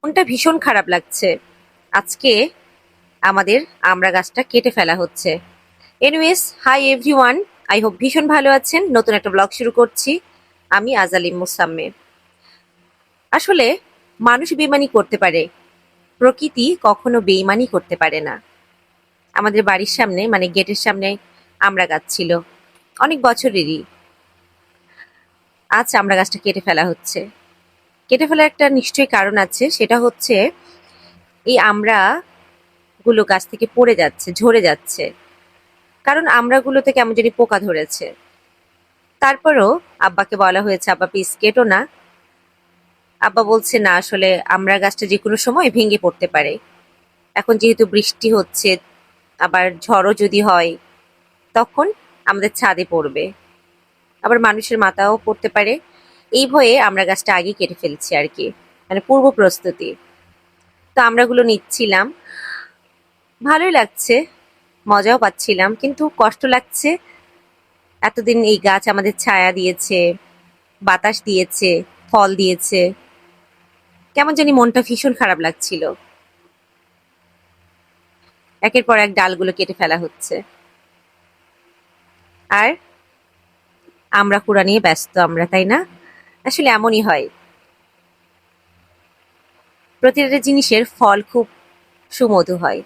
মনটা ভীষণ খারাপ লাগছে। আজকে আমাদের আমড়া গাছটা কেটে ফেলা হচ্ছে। Anyways, hi everyone, I hope ভীষণ ভালো আছেন। নতুন একটা ব্লগ শুরু করছি। আমি আজালিম মুসাম্মে। আসলে মানুষ বেইমানি করতে পারে, প্রকৃতি কখনো বেইমানি করতে পারে না। আমাদের বাড়ির সামনে মানে গেটের সামনে আমড়া গাছ ছিল, অনেক বছরেরই। আজ আমড়া গাছটা কেটে ফেলা হচ্ছে। কেটে ফেলার একটা নিশ্চয়ই কারণ আছে, সেটা হচ্ছে এই আমড়া গুলো গাছ থেকে পড়ে যাচ্ছে, ঝরে যাচ্ছে। কারণ আমড়াগুলোতে কেমন জানি পোকা ধরেছে। তারপরও আব্বাকে বলা হয়েছে, আব্বা প্লিজ কেটো না। আব্বা বলছে না, আসলে আমড়া গাছটা যে কোনো সময় ভেঙে পড়তে পারে। এখন যেহেতু বৃষ্টি হচ্ছে, আবার ঝড়ও যদি হয়, তখন আমাদের ছাদে পড়বে, আবার মানুষের মাথাও পড়তে পারে। এই ভয়ে আমরা গাছটা আগে কেটে ফেলছি আর কি, মানে পূর্ব প্রস্তুতি। তো আমরাগুলো নিচ্ছিলাম, ভালোই লাগছে, মজাও পাচ্ছিলাম, কিন্তু কষ্ট লাগছে। এতদিন এই গাছ আমাদের ছায়া দিয়েছে, বাতাস দিয়েছে, ফল দিয়েছে। কেমন জানি মনটা ভীষণ খারাপ লাগছিল। একের পর এক ডালগুলো কেটে ফেলা হচ্ছে, আর আমরা কুড়া নিয়ে ব্যস্ত আমরা, তাই না? আসলে এমনই হয়, প্রতিটা জিনিসের ফল খুব সুমধু হয়।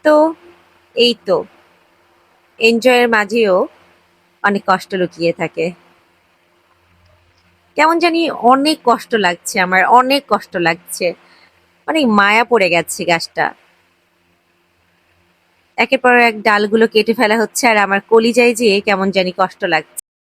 তো এই তো, এনজয়ের মাঝেও অনেক কষ্ট লুকিয়ে থাকে। কেমন জানি অনেক কষ্ট লাগছে, আমার অনেক কষ্ট লাগছে, অনেক মায়া পড়ে গেছে গাছটা। একের পর এক ডালগুলো কেটে ফেলা হচ্ছে, আর আমার কলিজায় যেয়ে কেমন জানি কষ্ট লাগছে।